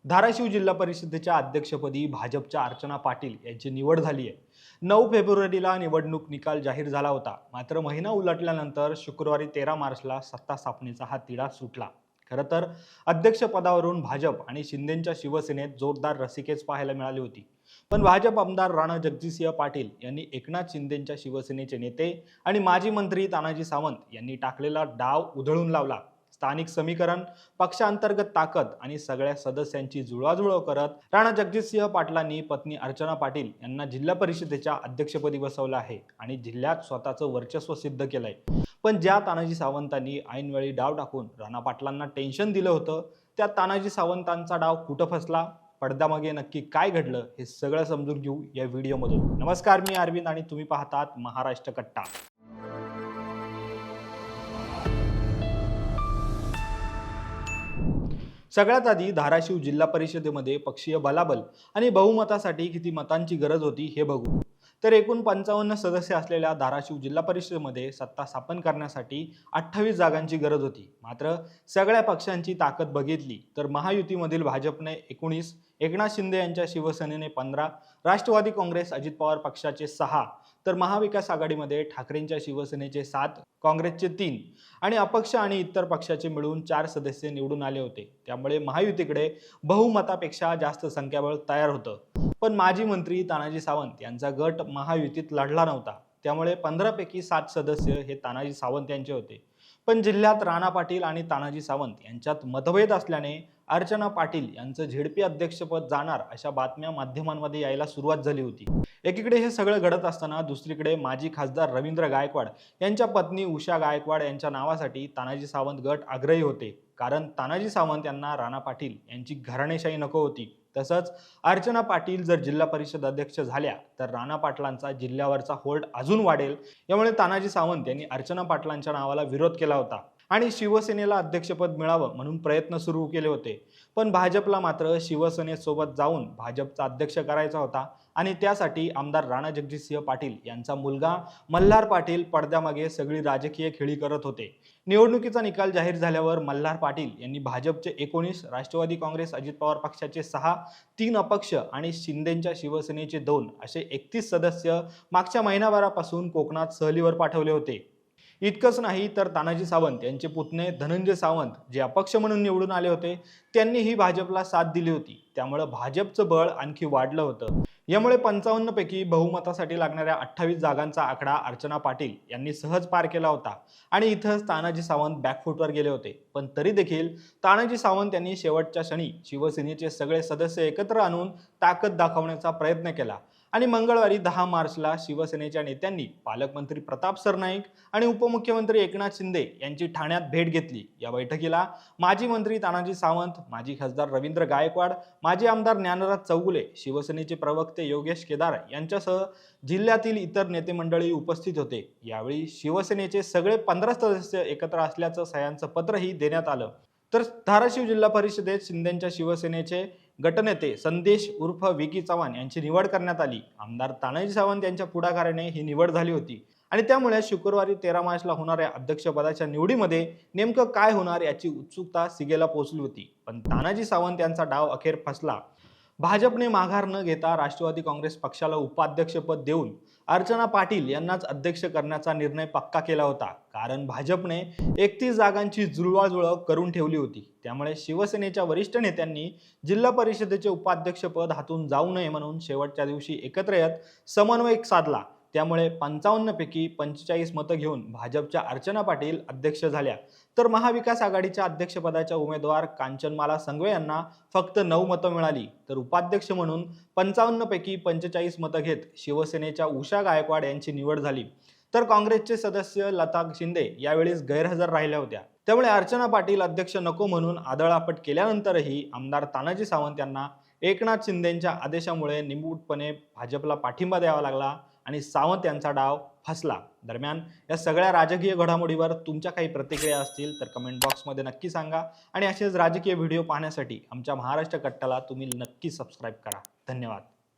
धाराशिव जिल्हा परिषदेच्या अध्यक्षपदी भाजपच्या अर्चना पाटील यांची निवड झाली आहे। 9 फेब्रुवारीला निवडणूक निकाल जाहीर झाला होता। मात्र महिना उलटल्यानंतर शुक्रवारी 13 मार्चला सत्ता स्थापनेचा हा तिढा सुटला। खरं तर अध्यक्षपदावरून भाजप आणि शिंदेच्या शिवसेनेत जोरदार रस्सीखेच पाहायला मिळाली होती। पण भाजप आमदार राणा जगजितसिंह पाटील यांनी एकनाथ शिंदेच्या शिवसेनेचे नेते आणि माजी मंत्री तानाजी सावंत यांनी टाकलेला डाव उधळून लावला। स्थानिक समीकरण, पक्षांतर्गत ताकद आणि सगळ्या सदस्यांची जुळवाजुळव करत राणा जगजितसिंह पाटलांनी पत्नी अर्चना पाटील यांना जिल्हा परिषदेच्या अध्यक्षपदी बसवलं आहे आणि जिल्ह्यात स्वतःचं वर्चस्व सिद्ध केलंय। पण ज्या तानाजी सावंतांनी ऐनवेळी डाव टाकून राणा पाटलांना टेन्शन दिलं होतं, त्या तानाजी सावंतांचा डाव कुठं फसला, पडद्यामागे नक्की काय घडलं, हे सगळं समजून घेऊ या व्हिडिओमधून। नमस्कार, मी अरविंद आणि तुम्ही पाहतात महाराष्ट्र कट्टा। सगळ्यात आधी धाराशिव जिल्हा परिषदेमध्ये पक्षीय बलाबल आणि बहुमतासाठी किती मतांची गरज होती हे बघू। तर एकूण 55 सदस्य असलेल्या धाराशिव जिल्हा परिषदेमध्ये सत्ता स्थापन करण्यासाठी 28 जागांची गरज होती। मात्र सगळ्या पक्षांची ताकद बघितली तर महायुतीमधील भाजपने 19, एकनाथ शिंदे यांच्या शिवसेनेने 15, राष्ट्रवादी काँग्रेस अजित पवार पक्षाचे 6, तर महाविकास आघाडीमध्ये ठाकरेंच्या शिवसेनेचे 7, काँग्रेसचे 3 आणि अपक्ष आणि इतर पक्षाचे मिळून 4 सदस्य निवडून आले होते। त्यामुळे महायुतीकडे बहुमतापेक्षा जास्त संख्याबळ तयार होतं। पण माजी मंत्री तानाजी सावंत यांचा गट महायुतीत लढला नव्हता, त्यामुळे 15 पैकी 7 सदस्य हे तानाजी सावंत यांचे होते। पण जिल्ह्यात राणा पाटील आणि तानाजी सावंत यांच्यात मतभेद असल्याने अर्चना पाटील यांचं झेडपी अध्यक्षपद जाणार अशा बातम्या माध्यमांमध्ये यायला सुरुवात झाली होती। एकीकडे हे सगळं घडत असताना दुसरीकडे माजी खासदार रवींद्र गायकवाड यांच्या पत्नी उषा गायकवाड यांच्या नावासाठी तानाजी सावंत गट आग्रही होते, कारण तानाजी सावंत यांना राणा पाटील यांची घराणेशाही नको होती। तसंच अर्चना पाटील जर जिल्हा परिषद अध्यक्ष झाल्या तर राणा पाटलांचा जिल्ह्यावरचा होल्ड अजून वाढेल। यामुळे तानाजी सावंत यांनी अर्चना पाटलांच्या नावाला विरोध केला होता आणि शिवसेनेला अध्यक्षपद मिळावं म्हणून प्रयत्न सुरू केले होते। पण भाजपला मात्र शिवसेनेसोबत जाऊन भाजपचा अध्यक्ष करायचा होता आणि त्यासाठी आमदार राणा जगजितसिंह पाटील यांचा मुलगा मल्हार पाटील पडद्यामागे सगळी राजकीय खेळी करत होते। निवडणुकीचा निकाल जाहीर झाल्यावर मल्हार पाटील यांनी भाजपचे 19, राष्ट्रवादी काँग्रेस अजित पवार पक्षाचे 6, 3 अपक्ष आणि शिंदेच्या शिवसेनेचे 2 असे 31 सदस्य मागच्या महिनाभरापासून कोकणात सहलीवर पाठवले होते। इतकंच नाही तर तानाजी सावंत यांचे पुतणे धनंजय सावंत जे अपक्ष म्हणून निवडून आले होते, त्यांनीही भाजपला साथ दिली होती। त्यामुळे भाजपचं बळ आणखी वाढलं होतं। यामुळे 55 पैकी बहुमतासाठी लागणाऱ्या 28 जागांचा आकडा अर्चना पाटील यांनी सहज पार केला होता आणि इथंच तानाजी सावंत बॅकफुटवर गेले होते। पण तरी देखील तानाजी सावंत यांनी शेवटच्या क्षणी शिवसेनेचे सगळे सदस्य एकत्र आणून ताकद दाखवण्याचा प्रयत्न केला आणि मंगळवारी 10 मार्चला शिवसेनेच्या नेत्यांनी पालकमंत्री प्रताप सरनाईक आणि उपमुख्यमंत्री एकनाथ शिंदे यांची ठाण्यात भेट घेतली। या बैठकीला माजी मंत्री तानाजी सावंत, माजी खासदार रवींद्र गायकवाड, माजी आमदार ज्ञानराज चौगुले, शिवसेनेचे प्रवक्ते योगेश केदार यांच्यासह जिल्ह्यातील इतर नेते मंडळी उपस्थित होते। यावेळी शिवसेनेचे सगळे 15 सदस्य एकत्र असल्याचं सह्यांचं पत्रही देण्यात आलं। तर धाराशिव जिल्हा परिषदेत शिंदेच्या शिवसेनेचे गटनेते संदेश उर्फ विकी चव्हाण यांची निवड करण्यात आली। आमदार तानाजी सावंत यांच्या पुढाकाराने ही निवड झाली होती आणि त्यामुळे शुक्रवारी 13 मार्चला होणाऱ्या अध्यक्षपदाच्या निवडीमध्ये नेमकं काय होणार याची उत्सुकता शिगेला पोहोचली होती। पण तानाजी सावंत यांचा डाव अखेर फसला। भाजपने माघार न घेता राष्ट्रवादी काँग्रेस पक्षाला उपाध्यक्षपद देऊन अर्चना पाटील यांनाच अध्यक्ष करण्याचा निर्णय पक्का केला होता, कारण भाजपने 31 जागांची जुळवाजुळव करून ठेवली होती। त्यामुळे शिवसेनेच्या वरिष्ठ नेत्यांनी जिल्हा परिषदेचे उपाध्यक्षपद हातून जाऊ नये म्हणून शेवटच्या दिवशी एकत्र येत समन्वय साधला। त्यामुळे 55 पैकी 45 मतं घेऊन भाजपच्या अर्चना पाटील अध्यक्ष झाल्या, तर महाविकास आघाडीच्या अध्यक्षपदाच्या उमेदवार कांचनमाला संघवे यांना फक्त 9 मतं मिळाली। तर उपाध्यक्ष म्हणून 55 पैकी 45 मतं घेत शिवसेनेच्या उषा गायकवाड यांची निवड झाली, तर काँग्रेसचे सदस्य लता शिंदे यावेळेस गैरहजर राहिल्या होत्या। त्यामुळे अर्चना पाटील अध्यक्ष नको म्हणून आदळआपट केल्यानंतरही आमदार तानाजी सावंत यांना एकनाथ शिंदेच्या आदेशामुळे निमूटपणे भाजपला पाठिंबा द्यावा लागला आणि सावंत यांचा डाव फसला। दरम्यान या सगळ्या राजकीय घडामोडीवर तुमच्या काही प्रतिक्रिया असतील तर कमेंट बॉक्समध्ये नक्की सांगा आणि असेच राजकीय व्हिडिओ पाहण्यासाठी आमच्या महाराष्ट्र कट्टाला तुम्ही नक्की सबस्क्राईब करा। धन्यवाद।